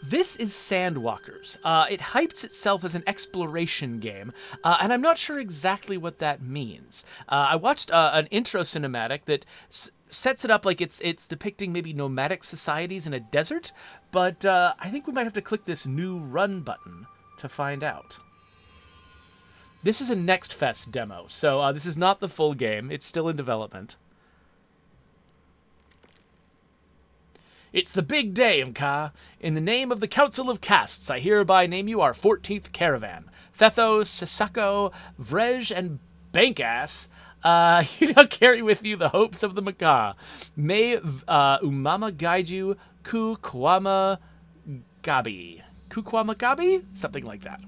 This is Sandwalkers. It hypes itself as an exploration game, and I'm not sure exactly what that means. I watched an intro cinematic that sets it up like it's depicting maybe nomadic societies in a desert, but I think we might have to click this new run button to find out. This is a Next Fest demo, so this is not the full game. It's still in development. It's the big day, Mka. In the name of the Council of Castes, I hereby name you our 14th Caravan. Thetho, Sisako, Vrej, and Bankass. You now carry with you the hopes of the Mka. May Umama guide you, Kukwama Gabi. Kukwama Gabi? Something like that.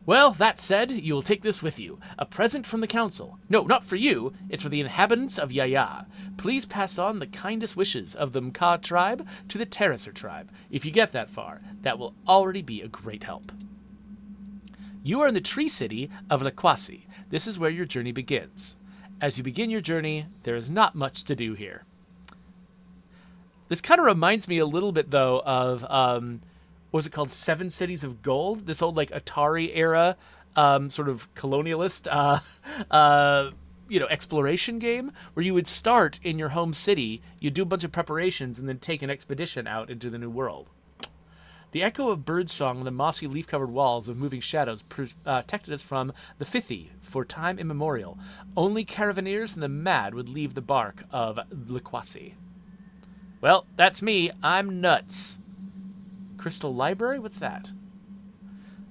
Well, that said, you will take this with you. A present from the council. No, not for you. It's for the inhabitants of Yaya. Please pass on the kindest wishes of the Mka tribe to the Terracer tribe. If you get that far, that will already be a great help. You are in the tree city of Lekwasi. This is where your journey begins. As you begin your journey, there is not much to do here. This kind of reminds me a little bit, though, of... what was it called? Seven Cities of Gold? This old, like, Atari era sort of colonialist, exploration game where you would start in your home city, you'd do a bunch of preparations, and then take an expedition out into the new world. The echo of birdsong on the mossy leaf-covered walls of moving shadows protected us from the Fithi for time immemorial. Only caravaneers and the mad would leave the bark of Lekwasi. Well, that's me. I'm nuts. Crystal Library? What's that?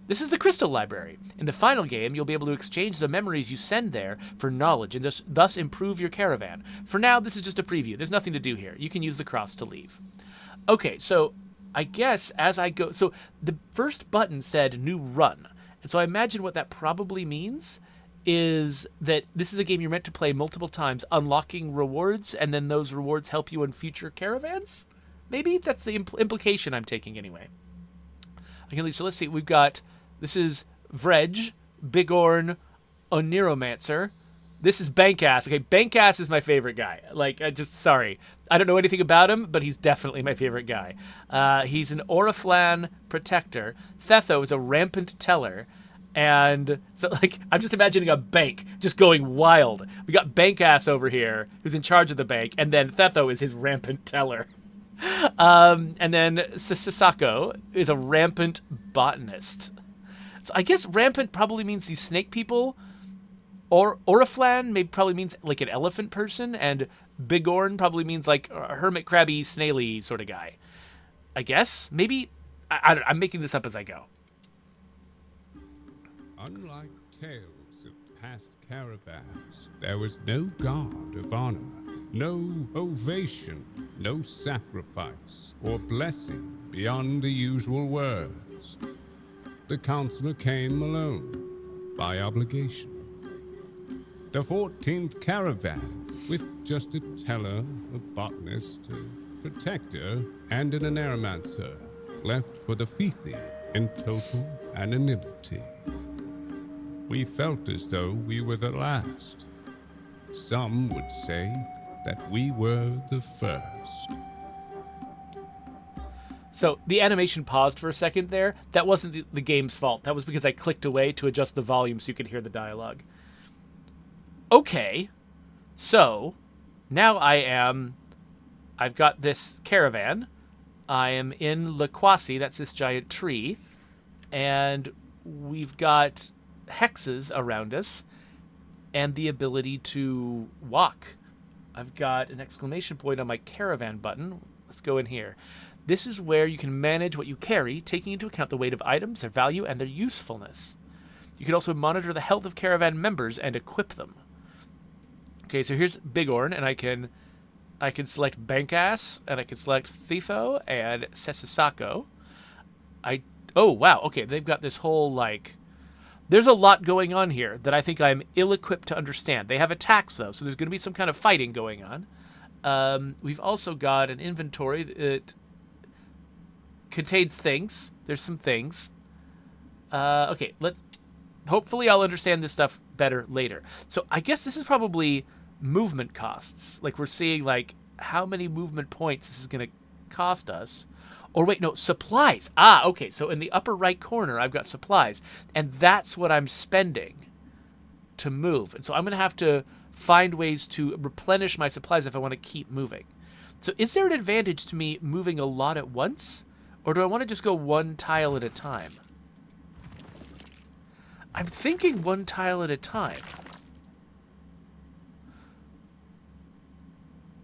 This is the Crystal Library. In the final game, you'll be able to exchange the memories you send there for knowledge and thus improve your caravan. For now, this is just a preview. There's nothing to do here. You can use the cross to leave. Okay, so I guess as I go... So the first button said new run. And so I imagine what that probably means is that this is a game you're meant to play multiple times, unlocking rewards, and then those rewards help you in future caravans? Maybe that's the implication I'm taking anyway. Okay, so let's see. We've got, this is Vrej, Bigorn, Oniromancer. This is Bankass. Okay, Bankass is my favorite guy. Like, sorry. I don't know anything about him, but he's definitely my favorite guy. He's an Oriflan protector. Thetho is a rampant teller. And so, like, I'm just imagining a bank just going wild. We got Bankass over here, who's in charge of the bank, and then Thetho is his rampant teller. And then Sisako is a rampant botanist. So I guess rampant probably means these snake people. Or Oriflan maybe probably means like an elephant person, and Bigorn probably means like a hermit crabby, snaily sort of guy. I guess maybe I'm making this up as I go. Unlike tales of past caravans, there was no guard of honor, no ovation, no sacrifice or blessing beyond the usual words. The counselor came alone, by obligation. The 14th caravan, with just a teller, a botanist, a protector, and an aneromancer, left for the Fithi in total anonymity. We felt as though we were the last. Some would say that we were the first. So the animation paused for a second there. That wasn't the game's fault. That was because I clicked away to adjust the volume so you could hear the dialogue. Okay, so now I've got this caravan. I am in Lekwasi, that's this giant tree, and we've got hexes around us and the ability to walk. I've got an exclamation point on my caravan button. Let's go in here. This is where you can manage what you carry, taking into account the weight of items, their value, and their usefulness. You can also monitor the health of caravan members and equip them. Okay, so here's Bigorn, and I can select Bankass, and I can select Thetho and Sesisako. Oh wow, okay, they've got this whole like, there's a lot going on here that I think I'm ill-equipped to understand. They have attacks though, so there's going to be some kind of fighting going on. We've also got an inventory that contains things. There's some things. Okay, hopefully I'll understand this stuff better later. So I guess this is probably movement costs. Like we're seeing like how many movement points this is going to cost us. Or wait, no, supplies. Ah, okay. So in the upper right corner, I've got supplies. And that's what I'm spending to move. And so I'm going to have to find ways to replenish my supplies if I want to keep moving. So is there an advantage to me moving a lot at once? Or do I want to just go one tile at a time? I'm thinking one tile at a time.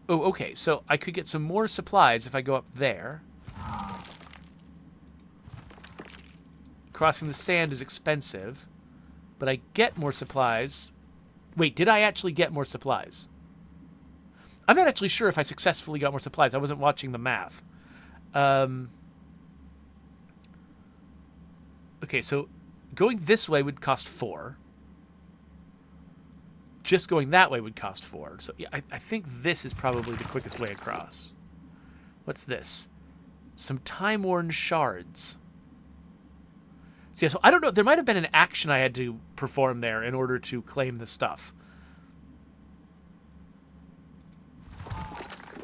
Oh, okay. So I could get some more supplies if I go up there. Crossing the sand is expensive, but I get more supplies. Wait, did I actually get more supplies? I'm not actually sure if I successfully got more supplies. I wasn't watching the math. Okay, so going this way would cost 4. Just going that way would cost 4. So yeah, I think this is probably the quickest way across. What's this? Some time-worn shards. So, yeah, so I don't know. There might have been an action I had to perform there in order to claim the stuff.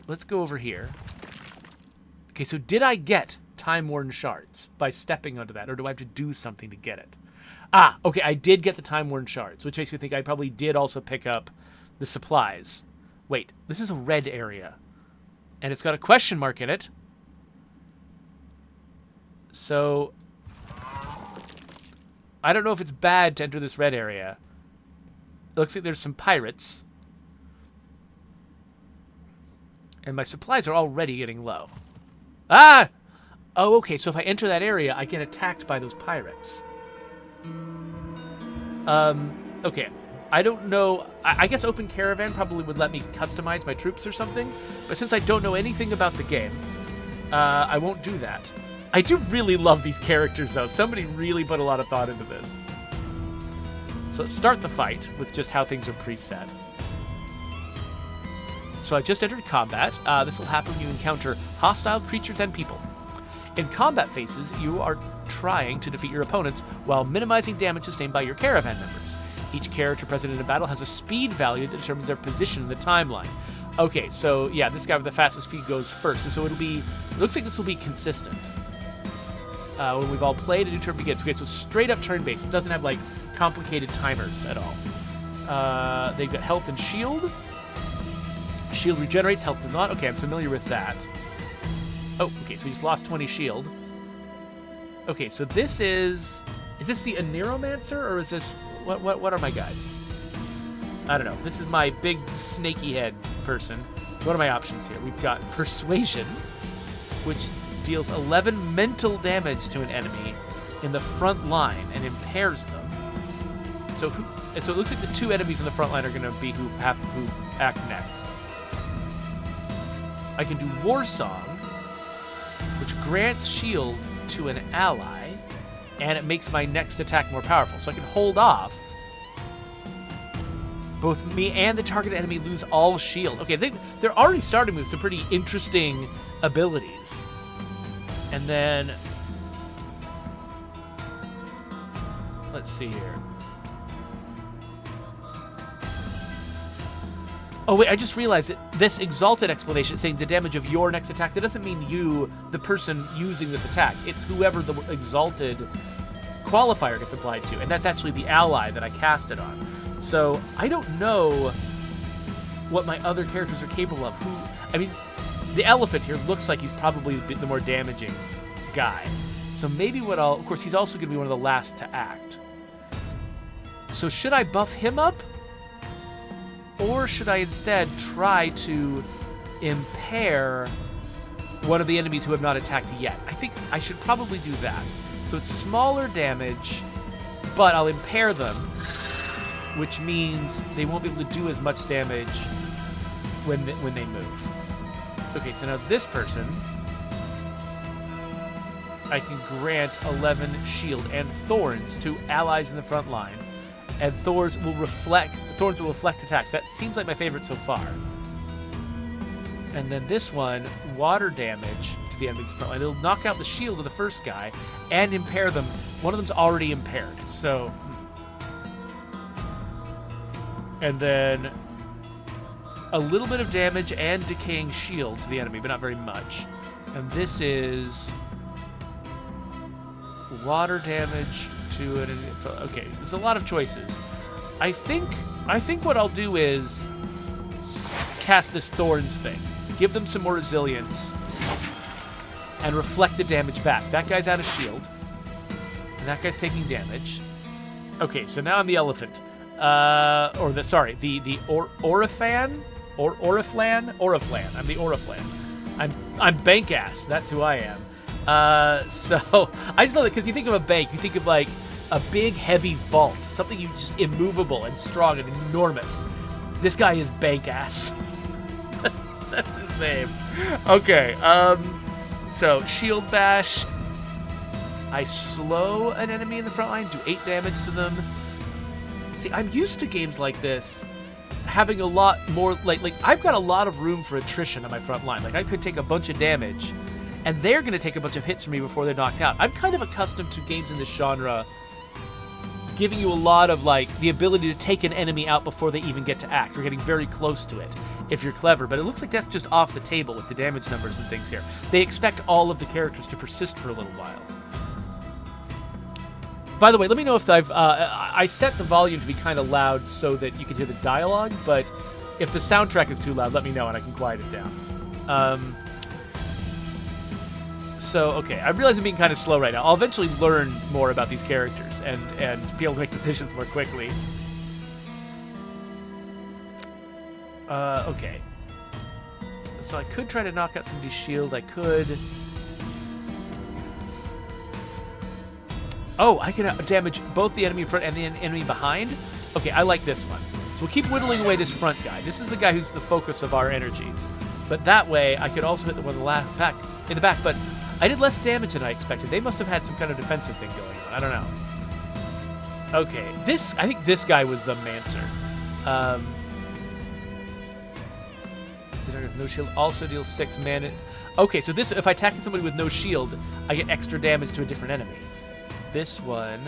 Let's go over here. Okay, so did I get time-worn shards by stepping onto that, or do I have to do something to get it? Ah, okay, I did get the time-worn shards, which makes me think I probably did also pick up the supplies. Wait, this is a red area, and it's got a question mark in it. So I don't know if it's bad to enter this red area. It looks like there's some pirates. And my supplies are already getting low. Ah! Oh, okay, so if I enter that area, I get attacked by those pirates. Okay. I don't know. I guess Open Caravan probably would let me customize my troops or something. But since I don't know anything about the game, I won't do that. I do really love these characters, though. Somebody really put a lot of thought into this. So let's start the fight with just how things are preset. So I just entered combat. This will happen when you encounter hostile creatures and people. In combat phases, you are trying to defeat your opponents while minimizing damage sustained by your caravan members. Each character present in a battle has a speed value that determines their position in the timeline. Okay, so yeah, this guy with the fastest speed goes first. And so it looks like this will be consistent. When we've all played, a new turn begins. Okay, so straight up turn-based. It doesn't have, like, complicated timers at all. They've got health and shield. Shield regenerates, health does not. Okay, I'm familiar with that. Oh, okay, so we just lost 20 shield. Okay, so this is... Is this the Aneromancer, or is this... What are my guys? I don't know. This is my big snaky head person. What are my options here? We've got Persuasion, which deals 11 mental damage to an enemy in the front line and impairs them. So it looks like the 2 enemies in the front line are going to be who act next. I can do War Song, which grants shield to an ally, and it makes my next attack more powerful. So I can hold off. Both me and the target enemy lose all shield. Okay, they're already starting with some pretty interesting abilities. And then, let's see here. Oh wait, I just realized that this exalted explanation is saying the damage of your next attack. That doesn't mean you, the person using this attack. It's whoever the exalted qualifier gets applied to, and that's actually the ally that I cast it on. So I don't know what my other characters are capable of. I mean, the elephant here looks like he's probably the more damaging guy. So maybe of course, he's also going to be one of the last to act. So should I buff him up? Or should I instead try to impair one of the enemies who have not attacked yet? I think I should probably do that. So it's smaller damage, but I'll impair them, which means they won't be able to do as much damage when they move. Okay, so now this person, I can grant 11 shield and thorns to allies in the front line, and thorns will reflect attacks. That seems like my favorite so far. And then this one, water damage to the enemies in the front line. It'll knock out the shield of the first guy and impair them. One of them's already impaired, so. And then a little bit of damage and decaying shield to the enemy, but not very much. And this is water damage to it. Okay, there's a lot of choices. I think what I'll do is cast this Thorns thing. Give them some more resilience. And reflect the damage back. That guy's out of shield. And that guy's taking damage. Okay, so now I'm the elephant. The Orifan? Oriflan? I'm the Oriflan. I'm Bankass. That's who I am. So I just love it because you think of a bank, you think of like a big heavy vault, something you just immovable and strong and enormous. This guy is Bankass. That's his name. Okay, so shield bash. I slow an enemy in the front line, do 8 damage to them. See, I'm used to games like this having a lot more, like I've got a lot of room for attrition on my front line. Like I could take a bunch of damage, and they're going to take a bunch of hits from me before they're knocked out. I'm kind of accustomed to games in this genre giving you a lot of, like, the ability to take an enemy out before they even get to act. You're getting very close to it if you're clever, but it looks like that's just off the table with the damage numbers and things here. They expect all of the characters to persist for a little while. By the way, let me know if I set the volume to be kind of loud so that you can hear the dialogue, but if the soundtrack is too loud, let me know and I can quiet it down. So, okay, I realize I'm being kind of slow right now. I'll eventually learn more about these characters and be able to make decisions more quickly. Okay. So I could try to knock out somebody's shield. I could... Oh, I can damage both the enemy in front and the enemy behind? Okay, I like this one. So we'll keep whittling away this front guy. This is the guy who's the focus of our energies. But that way, I could also hit the one in the back, but I did less damage than I expected. They must have had some kind of defensive thing going on. I don't know. Okay, I think this guy was the Mancer. There's no shield. Also deals 6 mana. Okay, so this, if I attack somebody with no shield, I get extra damage to a different enemy. This one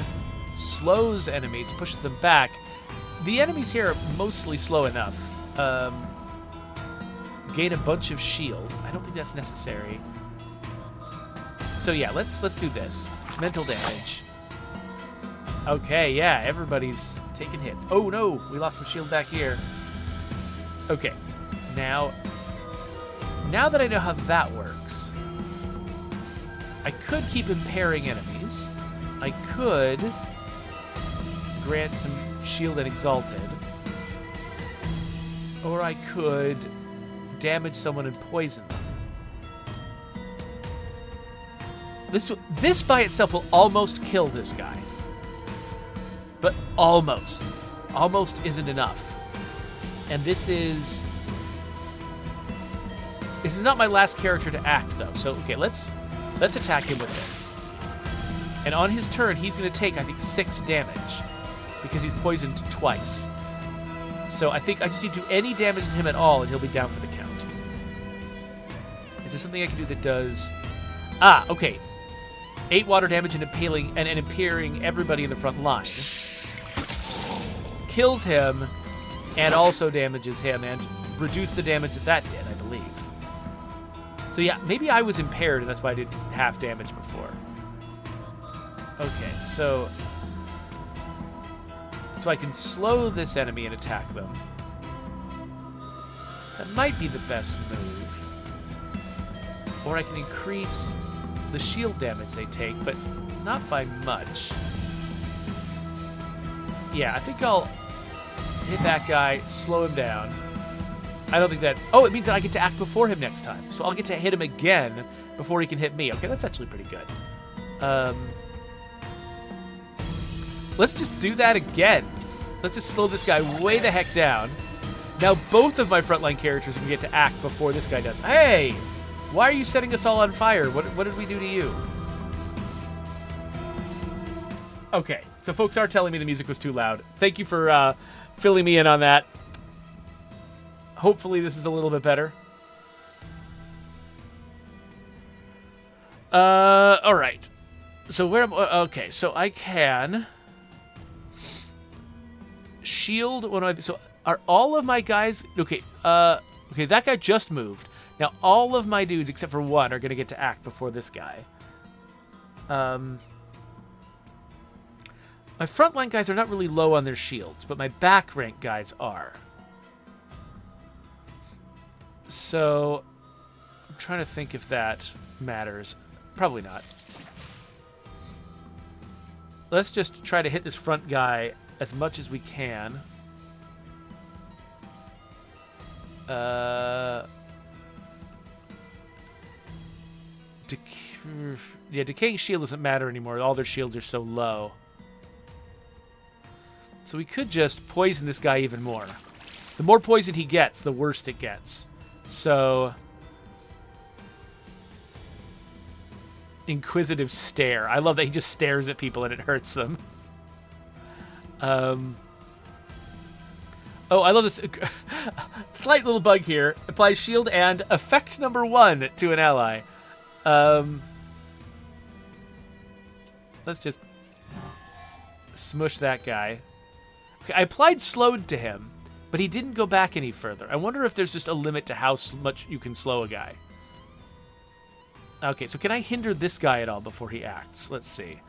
slows enemies, pushes them back. The enemies here are mostly slow enough. Gain a bunch of shield. I don't think that's necessary. So yeah, let's do this. Mental damage. Okay, yeah, everybody's taking hits. Oh no, we lost some shield back here. Okay, now that I know how that works, I could keep impairing enemies. I could grant some shield and exalted, or I could damage someone and poison them. This by itself will almost kill this guy. But almost. Almost isn't enough. And this is not my last character to act, though. So, okay, let's attack him with this. And on his turn, he's going to take, I think, 6 damage. Because he's poisoned twice. So I think I just need to do any damage to him at all, and he'll be down for the count. Is there something I can do that does... Ah, okay. 8 water damage and impairing everybody in the front line. Kills him, and also damages him, and reduce the damage that did, I believe. So yeah, maybe I was impaired, and that's why I did half damage before. Okay, so I can slow this enemy and attack them. That might be the best move. Or I can increase the shield damage they take, but not by much. Yeah, I think I'll hit that guy, slow him down. I don't think that... Oh, it means that I get to act before him next time. So I'll get to hit him again before he can hit me. Okay, that's actually pretty good. Let's just do that again. Let's just slow this guy way the heck down. Now both of my frontline characters can get to act before this guy does. Hey! Why are you setting us all on fire? What did we do to you? Okay, so folks are telling me the music was too loud. Thank you for filling me in on that. Hopefully this is a little bit better. All right. So where am... Okay, so I can... shield one of my... So are all of my guys... Okay, okay, that guy just moved. Now, all of my dudes, except for one, are going to get to act before this guy. My frontline guys are not really low on their shields, but my back rank guys are. So, I'm trying to think if that matters. Probably not. Let's just try to hit this front guy as much as we can. Decaying shield doesn't matter anymore. All their shields are so low. So we could just poison this guy even more. The more poison he gets, the worse it gets. So... Inquisitive stare. I love that he just stares at people and it hurts them. Oh, I love this. Slight little bug here. Applies shield and effect number 1 to an ally. Let's just smush that guy. Okay, I applied slowed to him, but he didn't go back any further. I wonder if there's just a limit to how much you can slow a guy. Okay, so can I hinder this guy at all before he acts? Let's see.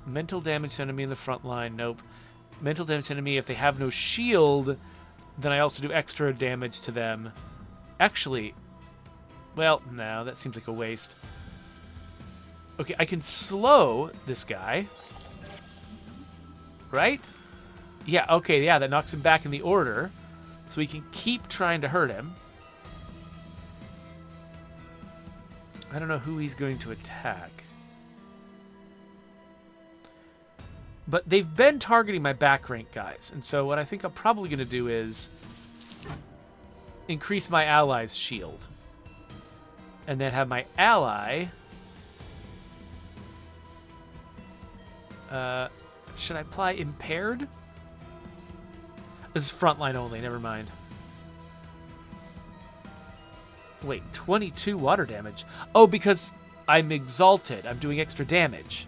Mental damage to enemy in the front line. Nope. Mental damage to enemy. If they have no shield, then I also do extra damage to them. Actually, well, no, that seems like a waste. Okay, I can slow this guy. Right? Yeah, okay, yeah, that knocks him back in the order. So we can keep trying to hurt him. I don't know who he's going to attack. But they've been targeting my back rank guys. And so what I think I'm probably going to do is increase my ally's shield. And then have my ally... should I apply impaired? This is frontline only, never mind. Wait, 22 water damage. Oh, because I'm exalted. I'm doing extra damage.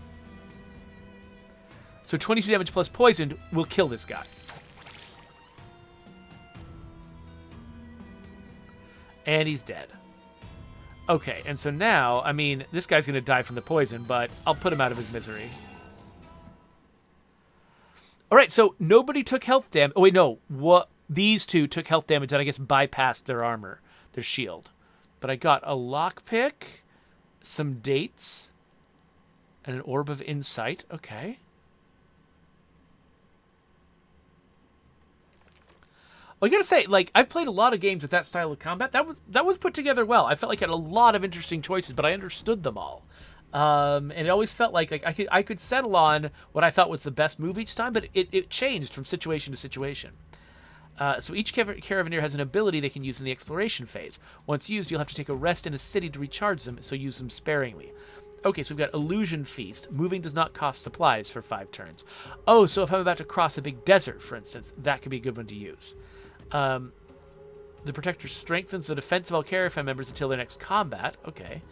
So 22 damage plus poisoned will kill this guy. And he's dead. Okay, and so now, I mean, this guy's going to die from the poison, but I'll put him out of his misery. All right, so nobody took health damage. Oh, wait, no. What? These two took health damage that I guess bypassed their armor, their shield. But I got a lockpick, some dates, and an orb of insight. Okay. Well, I gotta say, like, I've played a lot of games with that style of combat. That was put together well. I felt like I had a lot of interesting choices, but I understood them all. And it always felt like I could settle on what I thought was the best move each time, but it changed from situation to situation. So each Caravaneer has an ability they can use in the exploration phase. Once used, you'll have to take a rest in a city to recharge them, so use them sparingly. Okay, so we've got Illusion Feast. Moving does not cost supplies for 5 turns. Oh, so if I'm about to cross a big desert, for instance, that could be a good one to use. The Protector strengthens the defense of all Caravan members until their next combat. Okay.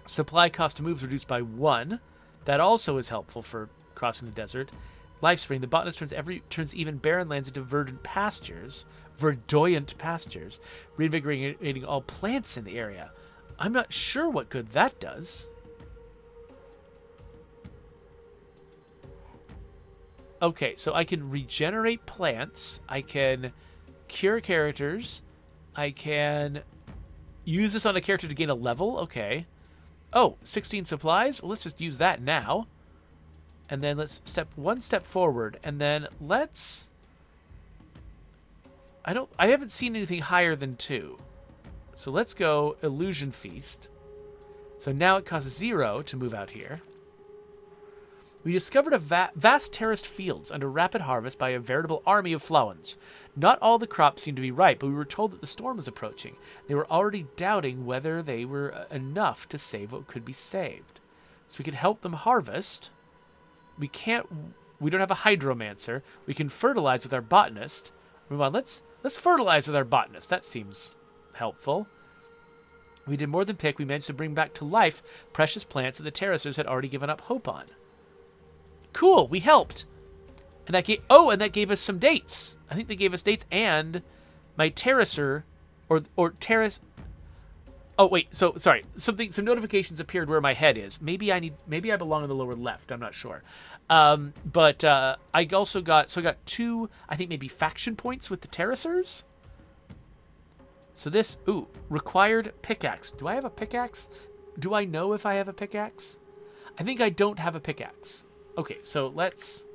Supply cost to moves reduced by 1. That also is helpful for crossing the desert. Lifespring. The botanist turns even barren lands into verdoyant pastures, reinvigorating all plants in the area. I'm not sure what good that does. Okay, so I can regenerate plants. I can cure characters. I can use this on a character to gain a level. Okay. Oh, 16 supplies? Well, let's just use that now. And then let's one step forward. And then let's... I haven't seen anything higher than 2. So let's go Illusion Feast. So now it costs 0 to move out here. We discovered a vast terraced fields under rapid harvest by a veritable army of flowons. Not all the crops seemed to be ripe, but we were told that the storm was approaching. They were already doubting whether they were enough to save what could be saved. So we could help them harvest. We don't have a hydromancer. We can fertilize with our botanist. Move on. Let's fertilize with our botanist. That seems helpful. We did more than pick. We managed to bring back to life precious plants that the terracers had already given up hope on. Cool, we helped. And that gave us some dates. I think they gave us dates, and my terracer or terrace. Oh wait, so sorry. Some notifications appeared where my head is. Maybe I belong in the lower left. I'm not sure. But I also got I got 2, I think maybe faction points with the terracers. So this, required pickaxe. Do I have a pickaxe? Do I know if I have a pickaxe? I think I don't have a pickaxe. Okay, so let's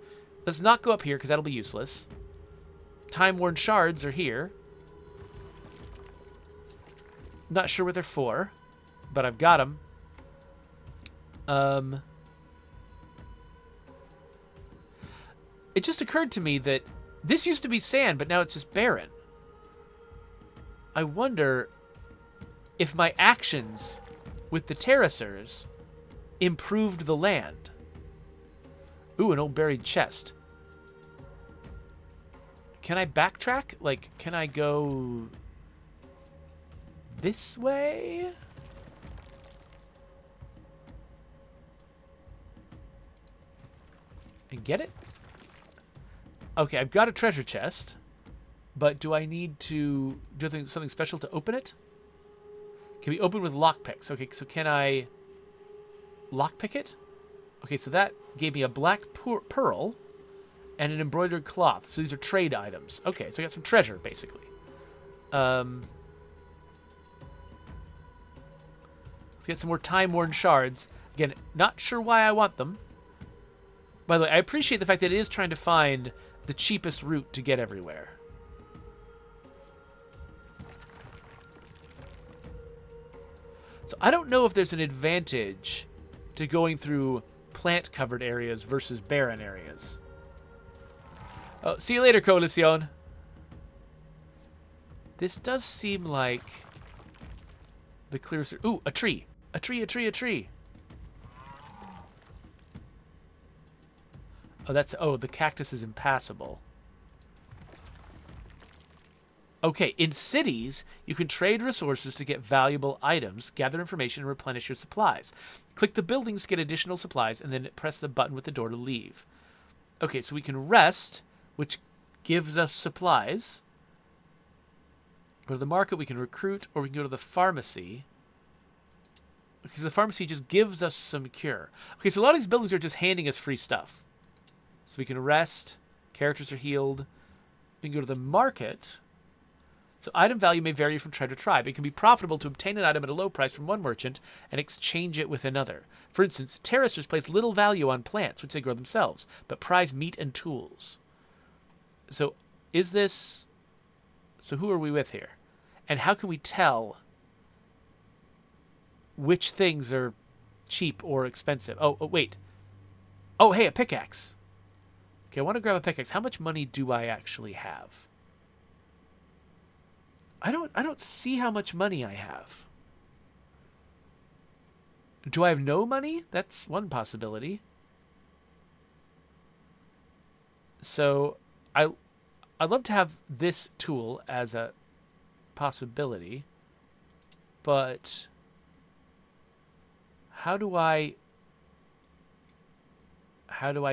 not go up here because that'll be useless. Time-worn shards are here. Not sure what they're for, but I've got them. It just occurred to me that this used to be sand, but now it's just barren. I wonder if my actions with the terracers improved the land. Ooh, an old buried chest. Can I backtrack? Like, can I go this way? And get it? Okay, I've got a treasure chest. But do I need to do something special to open it? Can be opened with lockpicks. Okay, so can I lockpick it? Okay, so that gave me a black pearl and an embroidered cloth. So these are trade items. Okay, so I got some treasure, basically. Let's get some more time-worn shards. Again, not sure why I want them. By the way, I appreciate the fact that it is trying to find the cheapest route to get everywhere. So I don't know if there's an advantage to going through plant-covered areas versus barren areas. Oh, see you later, Coalición. This does seem like the clearest... Ooh, a tree. A tree, a tree, a tree. Oh, that's... Oh, the cactus is impassable. Okay, in cities, you can trade resources to get valuable items, gather information, and replenish your supplies. Click the buildings to get additional supplies, and then press the button with the door to leave. Okay, so we can rest, which gives us supplies. Go to the market, we can recruit, or we can go to the pharmacy. Because the pharmacy just gives us some cure. Okay, so a lot of these buildings are just handing us free stuff. So we can rest, characters are healed. We can go to the market. So item value may vary from tribe to tribe. It can be profitable to obtain an item at a low price from one merchant and exchange it with another. For instance, terracers place little value on plants, which they grow themselves, but prize meat and tools. So is this... So who are we with here? And how can we tell which things are cheap or expensive? Oh, wait. Oh, hey, a pickaxe. Okay, I want to grab a pickaxe. How much money do I actually have? I don't see how much money I have. Do I have no money? That's one possibility. So I'd love to have this tool as a possibility, but how do I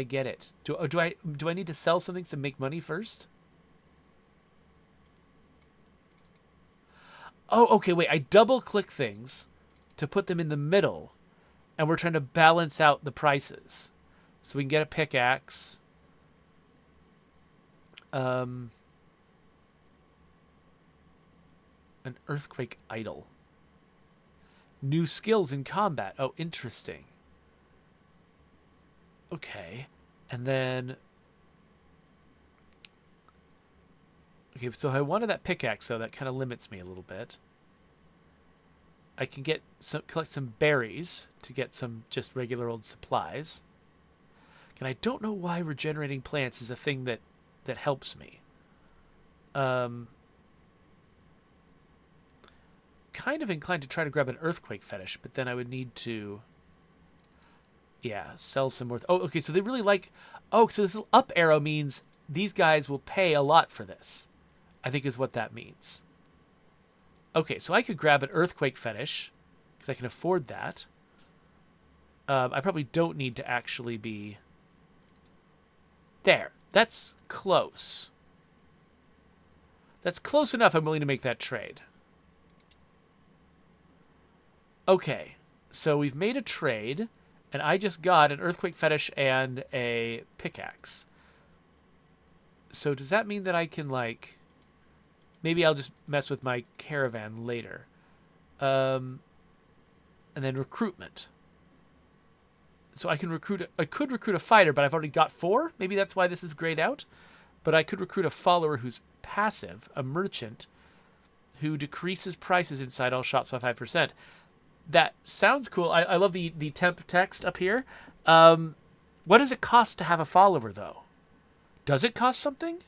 get it? Do I need to sell something to make money first? Oh, okay, wait. I double-click things to put them in the middle, and we're trying to balance out the prices. So we can get a pickaxe. An earthquake idol. New skills in combat. Oh, interesting. Okay. And then... Okay, so I wanted that pickaxe, so that kind of limits me a little bit. I can collect some berries to get some just regular old supplies. And I don't know why regenerating plants is a thing that helps me. Kind of inclined to try to grab an earthquake fetish, but then I would need to... Yeah, sell some more... Oh, okay, so they really like... Oh, so this little up arrow means these guys will pay a lot for this, I think is what that means. Okay, so I could grab an earthquake fetish, because I can afford that. I probably don't need to actually be... There. That's close. That's close enough I'm willing to make that trade. Okay, so we've made a trade, and I just got an earthquake fetish and a pickaxe. So does that mean that I can, like... Maybe I'll just mess with my caravan later. And then recruitment. So I could recruit a fighter, but I've already got 4. Maybe that's why this is grayed out. But I could recruit a follower who's passive, a merchant, who decreases prices inside all shops by 5%. That sounds cool. I love the temp text up here. What does it cost to have a follower, though? Does it cost something?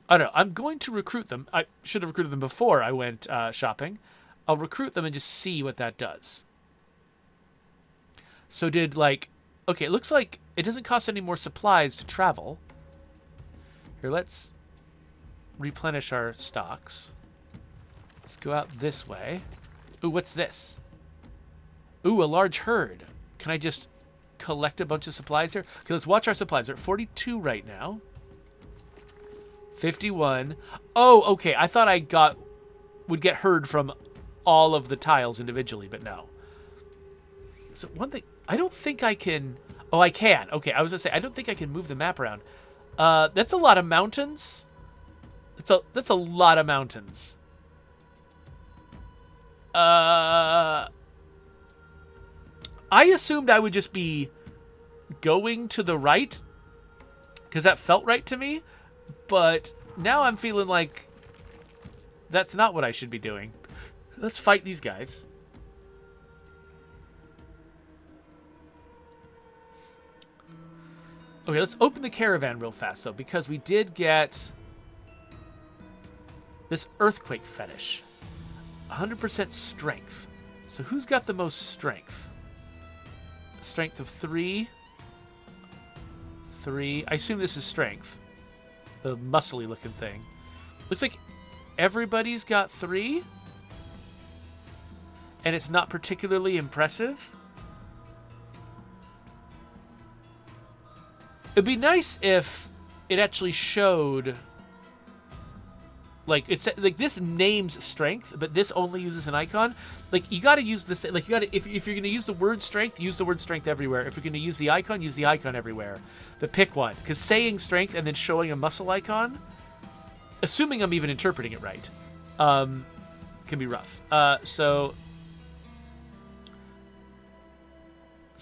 I don't know. I'm going to recruit them. I should have recruited them before I went shopping. I'll recruit them and just see what that does. So did, like... Okay, it looks like it doesn't cost any more supplies to travel. Here, let's replenish our stocks. Let's go out this way. Ooh, what's this? Ooh, a large herd. Can I just collect a bunch of supplies here? Okay, let's watch our supplies. They're at 42 right now. 51. Oh, okay. I thought I would get herd from all of the tiles individually, but no. So one thing, I don't think I can... Oh, I can. Okay, I was going to say, I don't think I can move the map around. That's a lot of mountains. That's a lot of mountains. I assumed I would just be going to the right, because that felt right to me, but now I'm feeling like that's not what I should be doing. Let's fight these guys. Okay, let's open the caravan real fast, though, because we did get this earthquake fetish. 100% strength. So who's got the most strength? Strength of 3. 3. I assume this is strength. The muscly looking thing. Looks like everybody's got 3. And it's not particularly impressive. It'd be nice if it actually showed... Like, it's like this names strength, but this only uses an icon. Like, you gotta use this. Like, you gotta, if you're gonna use the word strength, use the word strength everywhere. If you're gonna use the icon everywhere. But pick one. Because saying strength and then showing a muscle icon, assuming I'm even interpreting it right, can be rough. So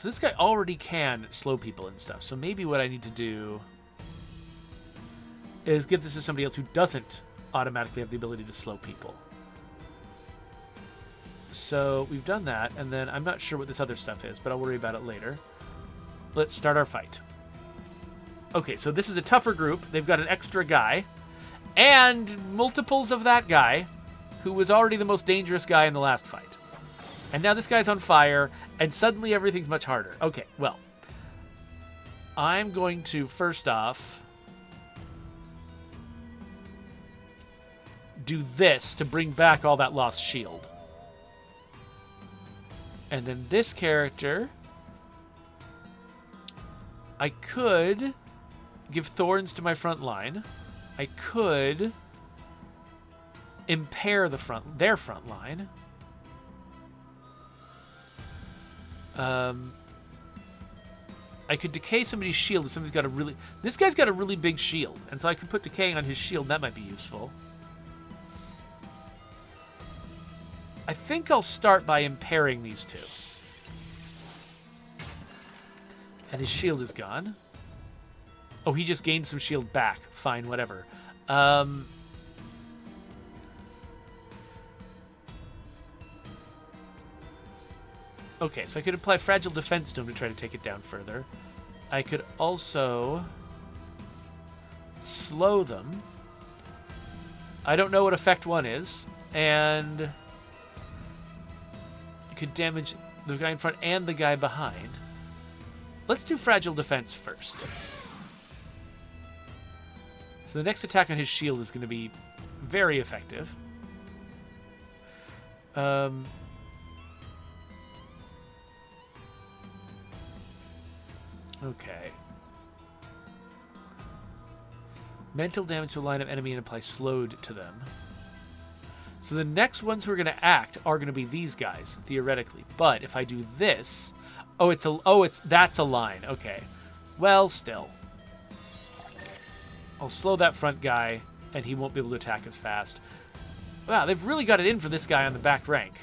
this guy already can slow people and stuff. So maybe what I need to do is give this to somebody else who doesn't automatically have the ability to slow people. So we've done that, and then I'm not sure what this other stuff is, but I'll worry about it later. Let's start our fight. Okay, so this is a tougher group. They've got an extra guy, and multiples of that guy, who was already the most dangerous guy in the last fight. And now this guy's on fire, and suddenly everything's much harder. Okay, well, I'm going to, first off, do this to bring back all that lost shield. And then this character, I could give thorns to my front line. I could impair their front line. I could decay somebody's shield if somebody's got a really... This guy's got a really big shield, and so I could put decaying on his shield. That might be useful. I think I'll start by impairing these two. And his shield is gone. Oh, he just gained some shield back. Fine, whatever. Okay, so I could apply Fragile Defense to him to try to take it down further. I could also slow them. I don't know what effect 1 is. And... could damage the guy in front and the guy behind. Let's do Fragile Defense first. So the next attack on his shield is going to be very effective. Okay. Mental damage to a line of enemy and apply slowed to them. So the next ones who are going to act are going to be these guys, theoretically. But if I do this... that's a line. Okay. Well, still. I'll slow that front guy, and he won't be able to attack as fast. Wow, they've really got it in for this guy on the back rank.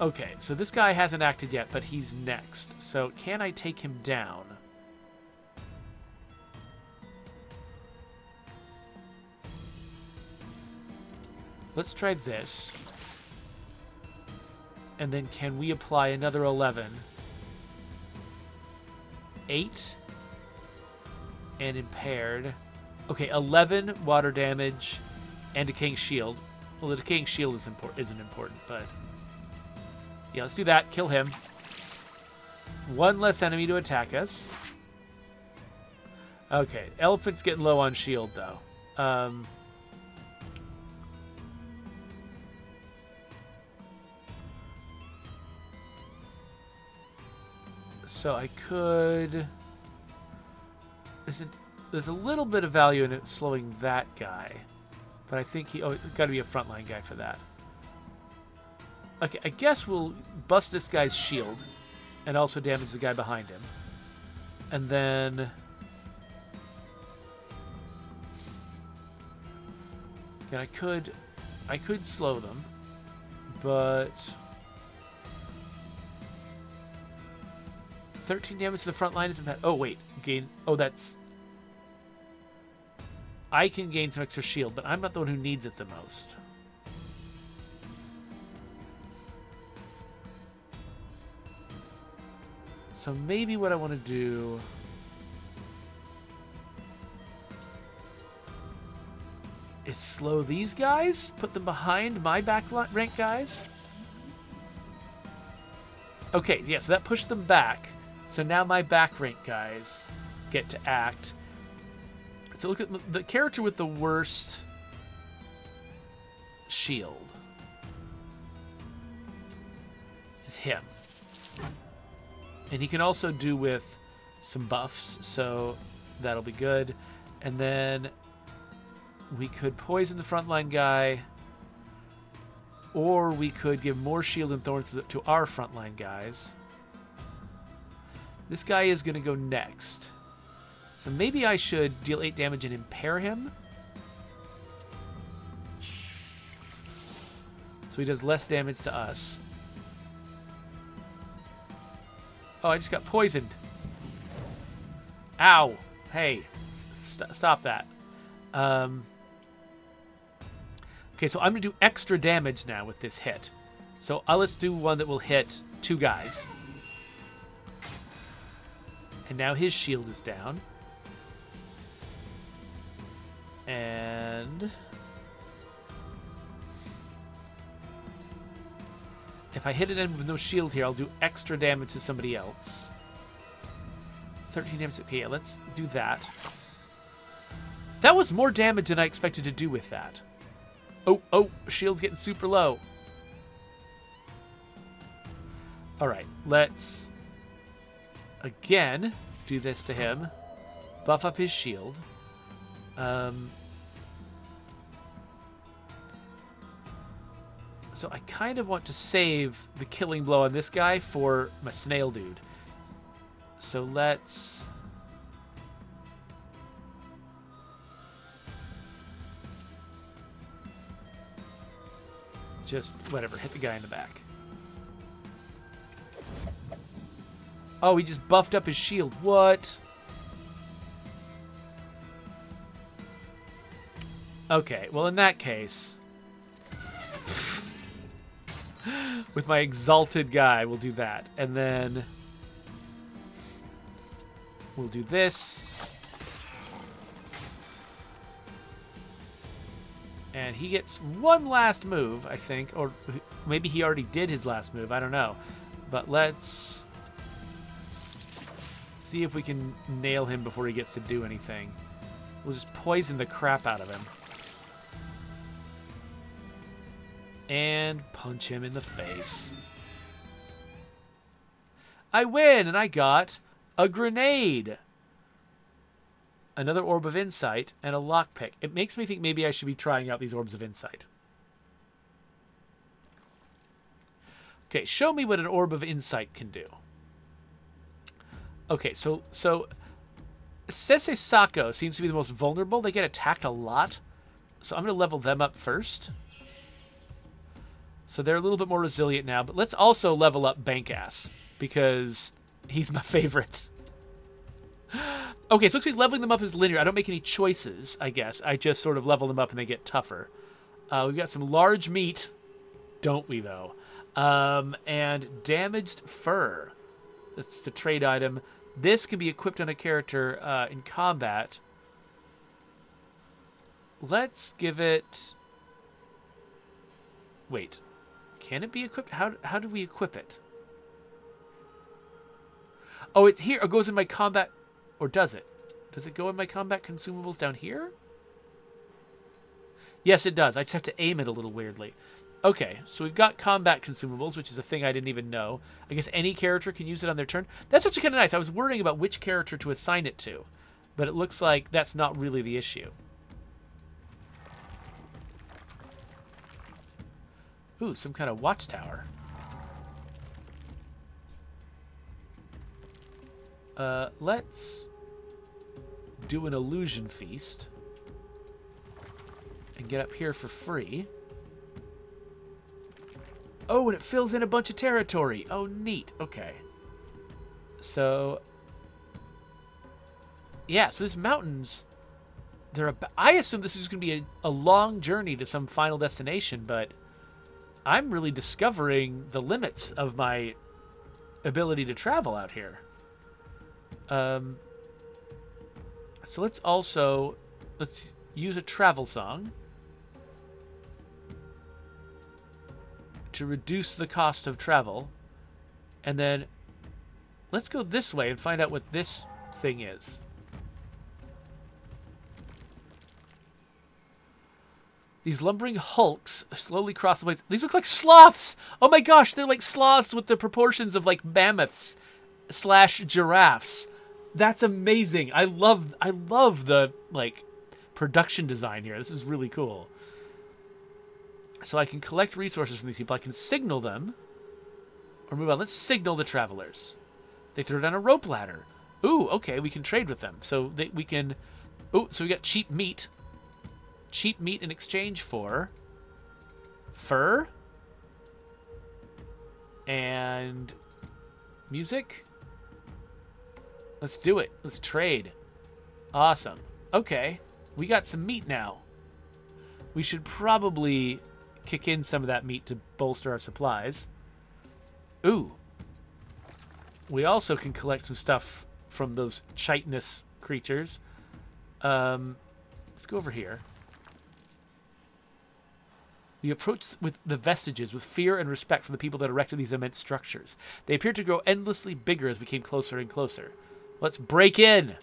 Okay, so this guy hasn't acted yet, but he's next. So can I take him down? Let's try this. And then can we apply another 11? 8. And impaired. Okay, 11 water damage and decaying shield. Well, the decaying shield isn't important, but... Yeah, let's do that. Kill him. One less enemy to attack us. Okay, elephant's getting low on shield, though. So I could... There's a little bit of value in it slowing that guy. But I think it's got to be a frontline guy for that. Okay, I guess we'll bust this guy's shield. And also damage the guy behind him. And then... And I could slow them. But... 13 damage to the front line isn't bad. Oh, wait. Gain... Oh, that's... I can gain some extra shield, but I'm not the one who needs it the most. So maybe what I want to do... is slow these guys? Put them behind my back rank guys? Okay, yeah, so that pushed them back. So now my back rank guys get to act. So look at the character with the worst shield. Is him. And he can also do with some buffs, so that'll be good. And then we could poison the frontline guy, or we could give more shield and thorns to our frontline guys. This guy is going to go next. So maybe I should deal 8 damage and impair him. So he does less damage to us. Oh, I just got poisoned. Ow. Hey, stop that. Okay, so I'm going to do extra damage now with this hit. So let's do one that will hit 2 guys. And now his shield is down. And... if I hit an enemy with no shield here, I'll do extra damage to somebody else. 13 damage. Okay, yeah, let's do that. That was more damage than I expected to do with that. Oh, shield's getting super low. Alright, let's... again, do this to him. Buff up his shield. So I kind of want to save the killing blow on this guy for my snail dude. So let's... just, whatever, hit the guy in the back. Oh, he just buffed up his shield. What? Okay, well in that case... with my exalted guy, we'll do that. And then... we'll do this. And he gets one last move, I think. Or maybe he already did his last move. I don't know. But let's see if we can nail him before he gets to do anything. We'll just poison the crap out of him. And punch him in the face. I win, and I got a grenade. another Orb of Insight, and a Lockpick. It makes me think maybe I should be trying out these Orbs of Insight. Okay, show me what an Orb of Insight can do. Okay, so Sese Sako seems to be the most vulnerable. They get attacked a lot. So I'm going to level them up first. So they're a little bit more resilient now. But let's also level up Bankass, because he's my favorite. Okay, so it looks like leveling them up is linear. I don't make any choices, I guess. I just sort of level them up and they get tougher. We've got some large meat. Don't we, though? And damaged fur. That's a trade item. This can be equipped on a character in combat. Let's give it... Wait. Can it be equipped? How do we equip it? Oh, it's here. It goes in my combat... Or does it? Does it go in my combat consumables down here? Yes, it does. I just have to aim it a little weirdly. Okay, so we've got combat consumables, which is a thing I didn't even know. I guess any character can use it on their turn. That's actually kind of nice. I was worrying about which character to assign it to, but it looks like that's not really the issue. Ooh, some kind of watchtower. Let's do an illusion feast and get up here for free. Oh, and it fills in a bunch of territory. Oh, neat. Okay. So, yeah, so these mountains, I assume this is going to be a long journey to some final destination, but I'm really discovering the limits of my ability to travel out here. So let's use a travel song to reduce the cost of travel. And then let's go this way and find out what this thing is. These lumbering hulks slowly cross the plains. These look like sloths! Oh my gosh, they're like sloths with the proportions of like mammoths / giraffes. That's amazing. I love the like production design here. This is really cool. So I can collect resources from these people. I can signal them. Or move on. Let's signal the travelers. They throw down a rope ladder. Ooh, okay, we can trade with them. So we can... Ooh, so we got cheap meat. Cheap meat in exchange for... fur. And... music. Let's do it. Let's trade. Awesome. Okay. We got some meat now. We should probably kick in some of that meat to bolster our supplies. Ooh. We also can collect some stuff from those chitinous creatures. Let's go over here. We approach with the vestiges with fear and respect for the people that erected these immense structures. They appeared to grow endlessly bigger as we came closer and closer. Let's break in!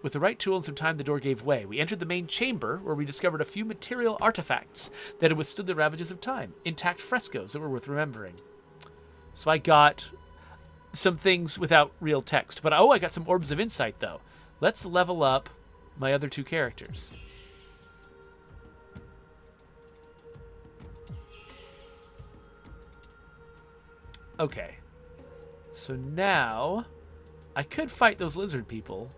With the right tool and some time, the door gave way. We entered the main chamber, where we discovered a few material artifacts that had withstood the ravages of time. Intact frescoes that were worth remembering. So I got some things without real text. But, I got some Orbs of Insight, though. Let's level up my other two characters. Okay. So now, I could fight those lizard people.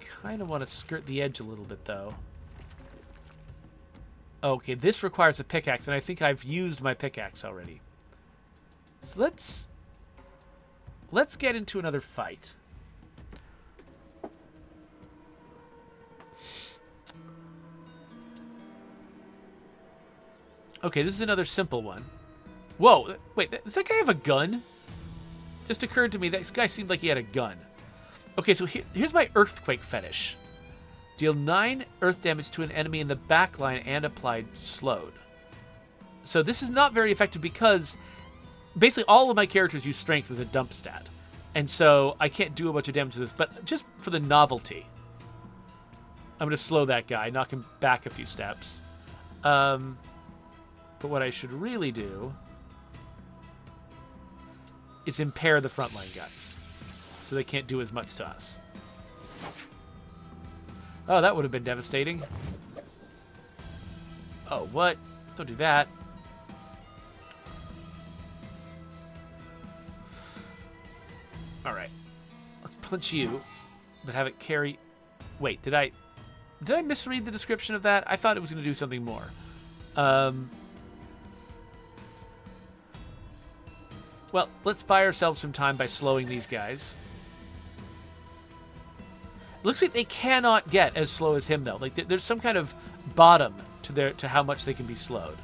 I kind of want to skirt the edge a little bit, though. Okay, this requires a pickaxe, and I think I've used my pickaxe already. So let's get into another fight. Okay, this is another simple one. Whoa, wait, does that guy have a gun? Just occurred to me, this guy seemed like he had a gun. Okay, so here's my Earthquake fetish. Deal 9 earth damage to an enemy in the back line and applied slowed. So this is not very effective because basically all of my characters use strength as a dump stat. And so I can't do a bunch of damage to this, but just for the novelty, I'm going to slow that guy, knock him back a few steps. But what I should really do is impair the frontline guys. So they can't do as much to us. Oh, that would have been devastating. Oh, what? Don't do that. Alright. Let's punch you, but have it carry... Wait, did I misread the description of that? I thought it was going to do something more. Well, let's buy ourselves some time by slowing these guys. Looks like they cannot get as slow as him, though. Like, there's some kind of bottom to how much they can be slowed.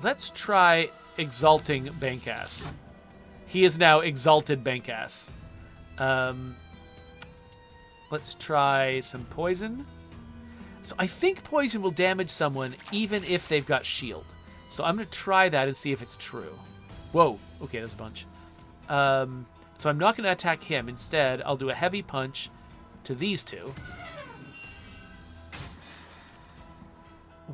Let's try exalting Bankass. He is now exalted Bankass. Let's try some poison. So I think poison will damage someone even if they've got shield. So I'm going to try that and see if it's true. Whoa. Okay, there's a bunch. So I'm not going to attack him. Instead, I'll do a heavy punch to these two.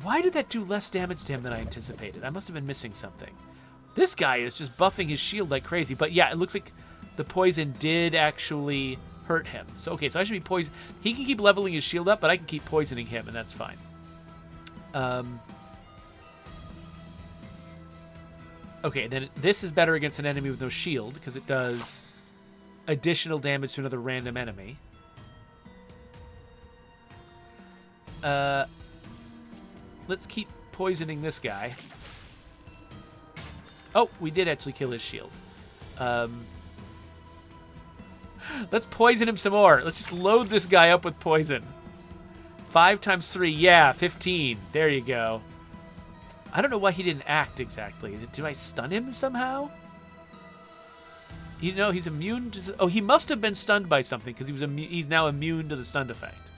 Why did that do less damage to him than I anticipated? I must have been missing something. This guy is just buffing his shield like crazy. But yeah, it looks like the poison did actually hurt him. So, okay, so I should be poisoned. He can keep leveling his shield up, but I can keep poisoning him, and that's fine. Okay, then this is better against an enemy with no shield, because it does additional damage to another random enemy. Let's keep poisoning this guy. Oh, we did actually kill his shield. Let's poison him some more. Let's just load this guy up with poison. 5 times 3, yeah, 15. There you go. I don't know why he didn't act exactly. Do I stun him somehow? You know, he's immune to... Oh, he must have been stunned by something, because he's now immune to the stun effect.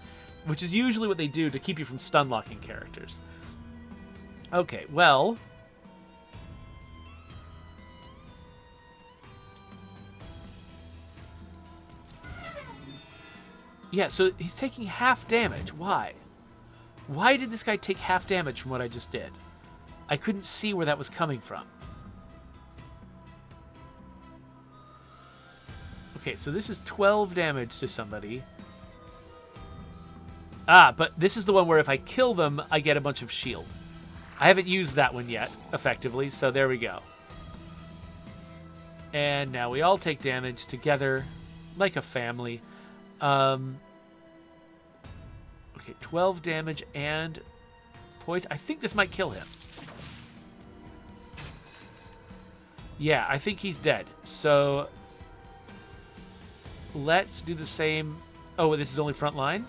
Which is usually what they do to keep you from stun-locking characters. Okay, well... Yeah, so he's taking half damage. Why? Why did this guy take half damage from what I just did? I couldn't see where that was coming from. Okay, so this is 12 damage to somebody. Ah, but this is the one where if I kill them, I get a bunch of shield. I haven't used that one yet, effectively, so there we go. And now we all take damage together, like a family. Okay, 12 damage and poison. I think this might kill him. Yeah, I think he's dead. So let's do the same. Oh, this is only front line?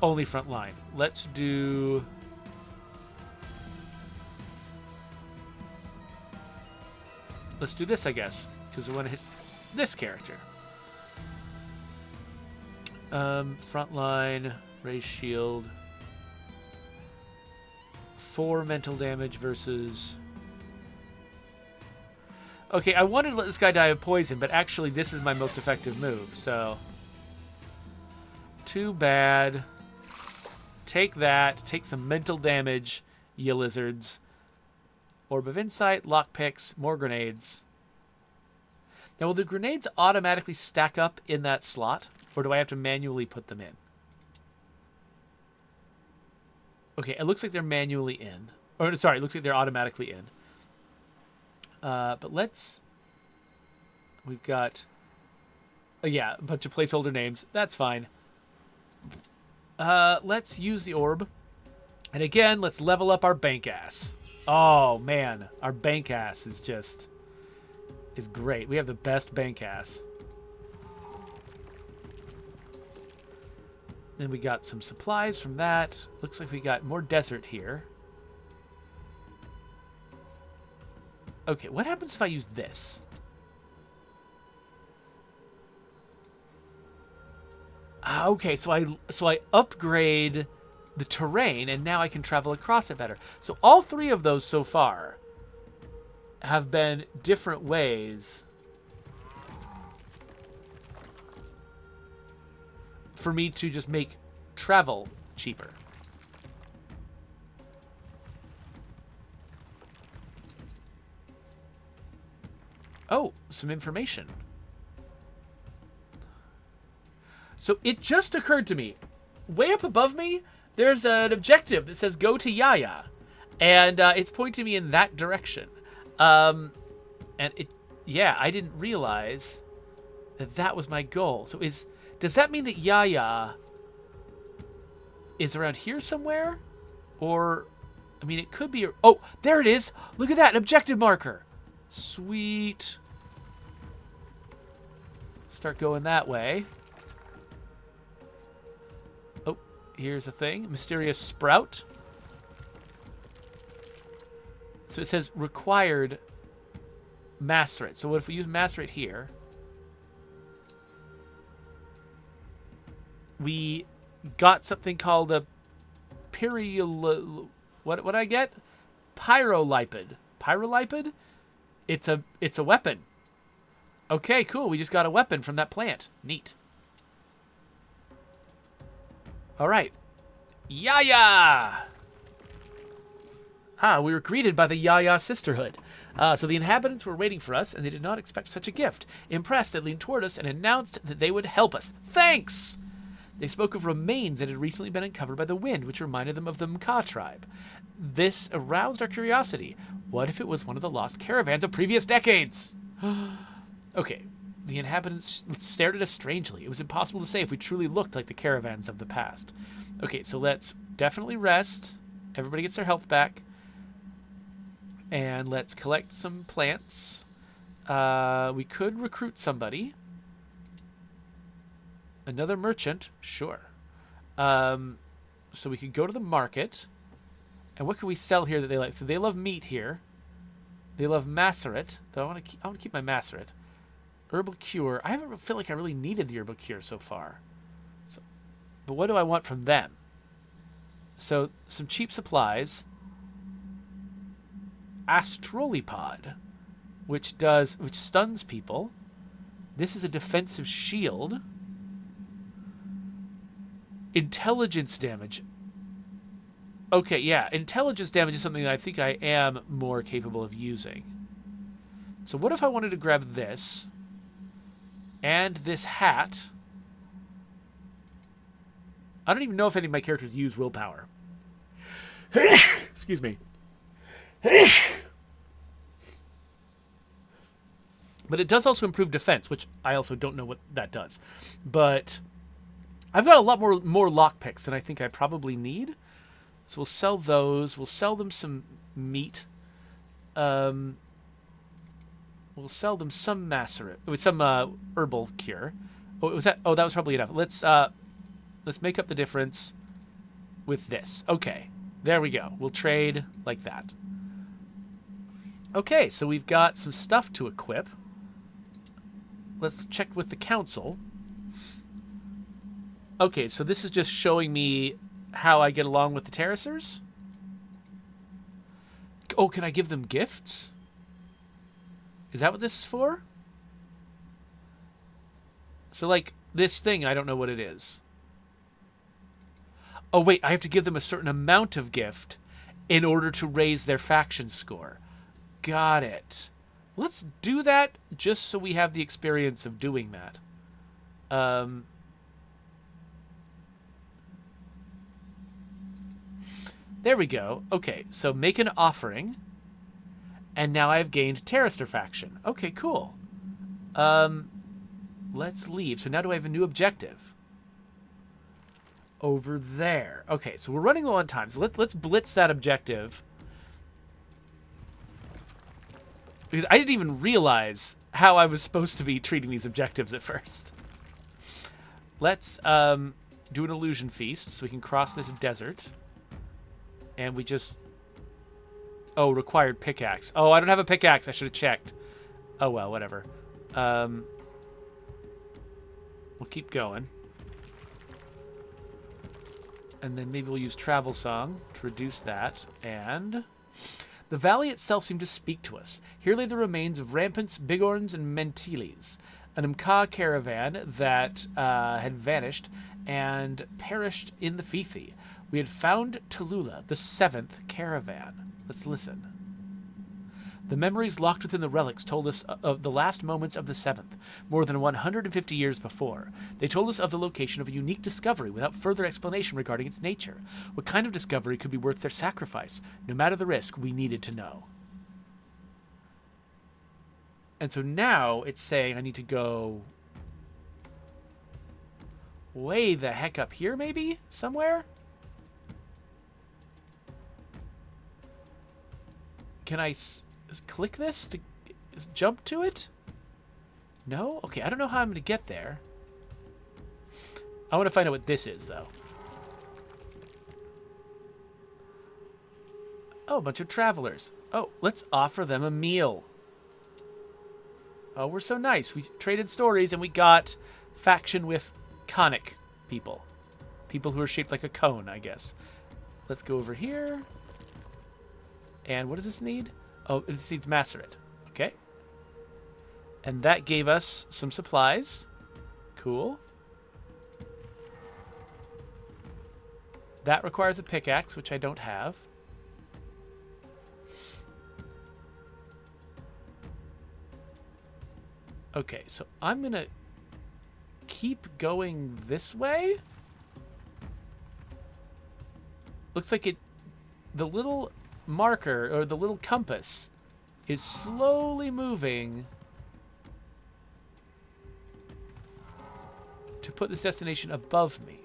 Only front line. Let's do... Let's do this, I guess, because I want to hit this character. Front line, raise shield. 4 mental damage versus... Okay, I wanted to let this guy die of poison, but actually this is my most effective move, so... Too bad. Take that. Take some mental damage, you lizards. Orb of Insight, lockpicks, more grenades. Now, will the grenades automatically stack up in that slot, or do I have to manually put them in? Okay, it looks like they're manually in. Or, sorry, it looks like they're automatically in. But let's... We've got... yeah, a bunch of placeholder names. That's fine. Let's use the orb. And again, let's level up our Bankass. Oh, man. Our Bankass is just... is great. We have the best Bankass. Then we got some supplies from that. Looks like we got more desert here. Okay, what happens if I use this? Okay, so I upgrade the terrain, and now I can travel across it better. So all 3 of those so far have been different ways for me to just make travel cheaper. some information. So it just occurred to me, way up above me, there's an objective that says go to Yaya. And it's pointing me in that direction. And I didn't realize that was my goal. So does that mean that Yaya is around here somewhere? Or, I mean, it could be... Oh, there it is! Look at that, an objective marker! Sweet. Start going that way. Oh, here's a thing. Mysterious sprout. So it says required macerate. So what if we use macerate here? We got something called a what did I get? Pyrolipid. Pyrolipid? It's a weapon. Okay, cool. We just got a weapon from that plant. Neat. All right. Yaya! We were greeted by the Yaya sisterhood. So the inhabitants were waiting for us, and they did not expect such a gift. Impressed, they leaned toward us and announced that they would help us. Thanks! They spoke of remains that had recently been uncovered by the wind, which reminded them of the Mka tribe. This aroused our curiosity. What if it was one of the lost caravans of previous decades? Okay, the inhabitants stared at us strangely. It was impossible to say if we truly looked like the caravans of the past. Okay, so let's definitely rest. Everybody gets their health back. And let's collect some plants. We could recruit somebody. Another merchant, sure. So we could go to the market. And what can we sell here that they like? So they love meat here. They love macerate. Though I want to keep my macerate. Herbal cure. I haven't feel like I really needed the herbal cure so far. But what do I want from them? So some cheap supplies. Astrolipod, which stuns people. This is a defensive shield. Intelligence damage. Okay, yeah, intelligence damage is something that I think I am more capable of using. So what if I wanted to grab this and this hat? I don't even know if any of my characters use willpower. Excuse me. But it does also improve defense, which I also don't know what that does. But I've got a lot more lockpicks than I think I probably need. So we'll sell those. We'll sell them some meat. We'll sell them some macerate, with some herbal cure. Oh, was that? Oh, that was probably enough. Let's make up the difference with this. Okay, there we go. We'll trade like that. Okay, so we've got some stuff to equip. Let's check with the council. Okay, so this is just showing me how I get along with the terracers. Oh, can I give them gifts? Is that what this is for? So, like, this thing, I don't know what it is. Oh, wait, I have to give them a certain amount of gift in order to raise their faction score. Got it. Let's do that just so we have the experience of doing that. There we go. Okay, so make an offering. And now I've gained Terrester faction. Okay, cool. Let's leave. So now do I have a new objective? Over there. Okay, so we're running low on time. So let's blitz that objective. Because I didn't even realize how I was supposed to be treating these objectives at first. Let's do an illusion feast so we can cross this desert. And we just... Oh, required pickaxe. Oh, I don't have a pickaxe. I should have checked. Oh, well, whatever. We'll keep going. And then maybe we'll use Travel Song to reduce that. And... The valley itself seemed to speak to us. Here lay the remains of Rampants, Bigorns, and Mentiles, an Mka caravan that had vanished and perished in the Fithi. We had found Tallulah, the 7th caravan. Let's listen. The memories locked within the relics told us of the last moments of the 7th, more than 150 years before. They told us of the location of a unique discovery without further explanation regarding its nature. What kind of discovery could be worth their sacrifice? No matter the risk, we needed to know. And so now it's saying I need to go way the heck up here, maybe? Somewhere? Can I click this to jump to it? No? Okay, I don't know how I'm going to get there. I want to find out what this is, though. Oh, a bunch of travelers. Oh, let's offer them a meal. Oh, we're so nice. We traded stories and we got faction with conic people. People who are shaped like a cone, I guess. Let's go over here. And what does this need? Oh, it needs macerate. Okay. And that gave us some supplies. Cool. That requires a pickaxe, which I don't have. Okay, so I'm going to keep going this way. Looks like the little marker, or the little compass, is slowly moving to put this destination above me.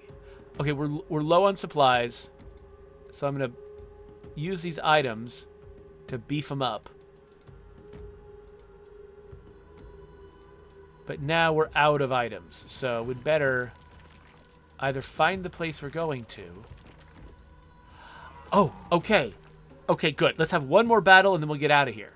Okay, we're low on supplies, so I'm going to use these items to beef them up. But now we're out of items, so we'd better either find the place we're going to. Oh, okay. Okay, good. Let's have one more battle, and then we'll get out of here.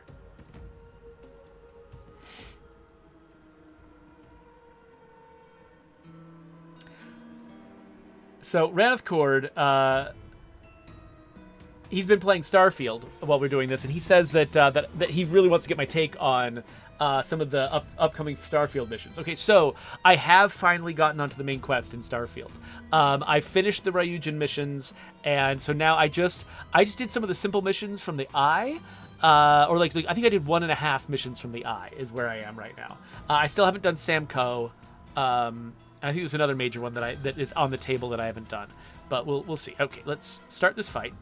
So, Raneth Cord, he's been playing Starfield while we're doing this, and he says that that he really wants to get my take on some of the upcoming Starfield missions. Okay, so I have finally gotten onto the main quest in Starfield. I finished the Ryujin missions, and so now I just did some of the simple missions from the Eye, or like I think I did 1.5 missions from the Eye is where I am right now. I still haven't done Samco. I think there's another major one that is on the table that I haven't done, but we'll see. Okay, let's start this fight.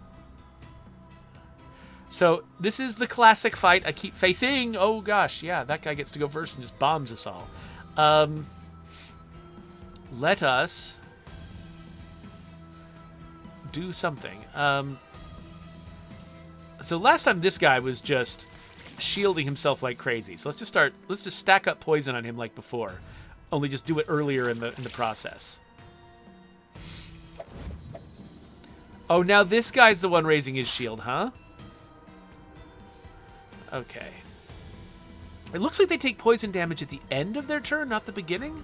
So this is the classic fight I keep facing. Oh gosh, yeah, that guy gets to go first and just bombs us all. Let us do something. So last time this guy was just shielding himself like crazy. So let's just stack up poison on him like before. Only just do it earlier in the process. Oh, now this guy's the one raising his shield, huh? Okay. It looks like they take poison damage at the end of their turn, not the beginning.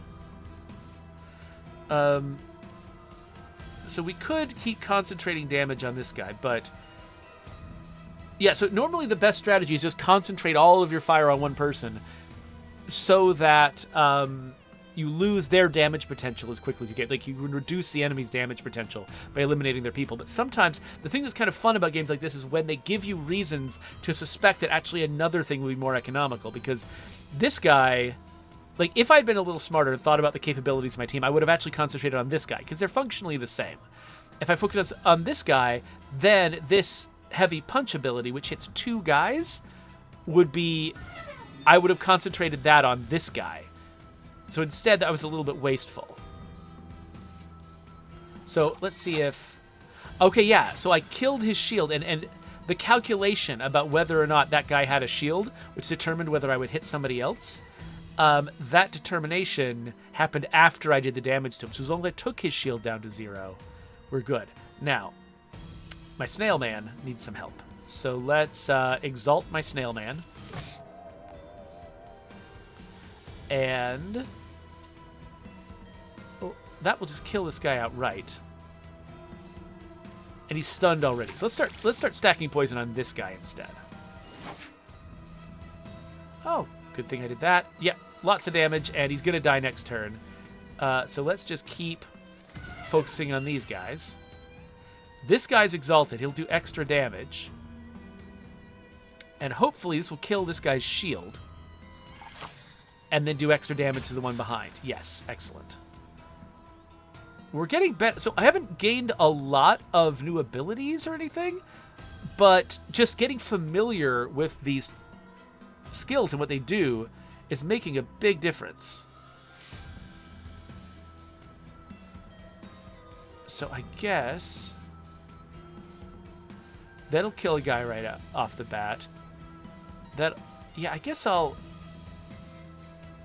So we could keep concentrating damage on this guy, but... Yeah, so normally the best strategy is just concentrate all of your fire on one person so that you lose their damage potential as quickly as you get. Like, you can reduce the enemy's damage potential by eliminating their people. But sometimes, the thing that's kind of fun about games like this is when they give you reasons to suspect that actually another thing would be more economical. Because this guy, like, if I'd been a little smarter and thought about the capabilities of my team, I would have actually concentrated on this guy, because they're functionally the same. If I focus on this guy, then this heavy punch ability, which hits 2 guys, would be... I would have concentrated that on this guy. So instead, that was a little bit wasteful. So let's see if... Okay, yeah, so I killed his shield, and the calculation about whether or not that guy had a shield, which determined whether I would hit somebody else, that determination happened after I did the damage to him. So as long as I took his shield down to 0, we're good. Now, my snail man needs some help. So let's exalt my snail man. And... well, that will just kill this guy outright. And he's stunned already. So let's start stacking poison on this guy instead. Oh, good thing I did that. Yeah, lots of damage, and he's going to die next turn. So let's just keep focusing on these guys. This guy's exalted. He'll do extra damage. And hopefully this will kill this guy's shield. And then do extra damage to the one behind. Yes, excellent. We're getting better. So I haven't gained a lot of new abilities or anything, but just getting familiar with these skills and what they do is making a big difference. So I guess that'll kill a guy right off the bat. Yeah, I guess I'll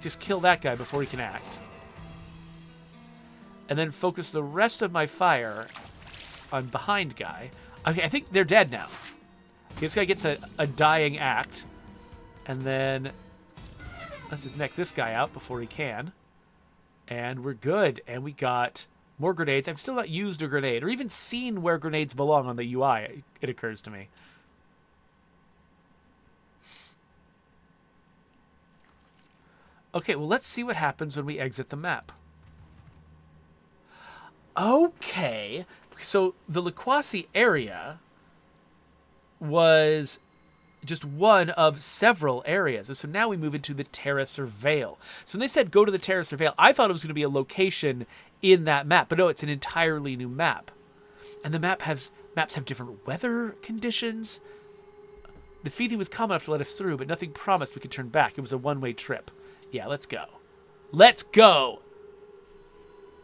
just kill that guy before he can act. And then focus the rest of my fire on behind guy. Okay, I think they're dead now. This guy gets a dying act. And then let's just neck this guy out before he can. And we're good. And we got more grenades. I've still not used a grenade or even seen where grenades belong on the UI, it occurs to me. Okay, well, let's see what happens when we exit the map. Okay, so the Laquasi area was just one of several areas. And so now we move into the Terra Surveil. So when they said go to the Terra Surveil, I thought it was going to be a location in that map. But no, it's an entirely new map. And the maps have different weather conditions. The feeding was calm enough to let us through, but nothing promised we could turn back. It was a one-way trip. Yeah, let's go. Let's go!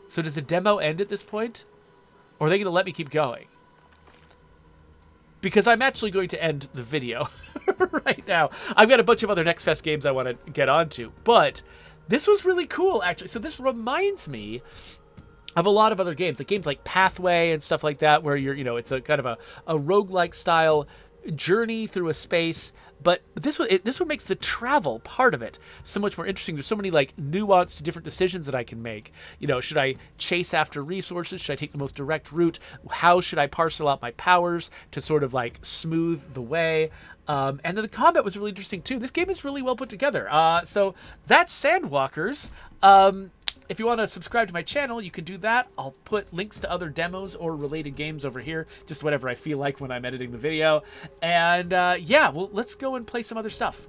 So does the demo end at this point? Or are they going to let me keep going? Because I'm actually going to end the video right now. I've got a bunch of other Next Fest games I want to get onto. But this was really cool, actually. So this reminds me of a lot of other games. Like games like Pathway and stuff like that, where you're, it's a kind of a roguelike style journey through a space. But this one makes the travel part of it so much more interesting. There's so many like nuanced different decisions that I can make. Should I chase after resources? Should I take the most direct route? How should I parcel out my powers to sort of like smooth the way? And then the combat was really interesting too. This game is really well put together. So that's Sandwalkers. If you want to subscribe to my channel, you can do that. I'll put links to other demos or related games over here. Just whatever I feel like when I'm editing the video. And yeah, well, let's go and play some other stuff.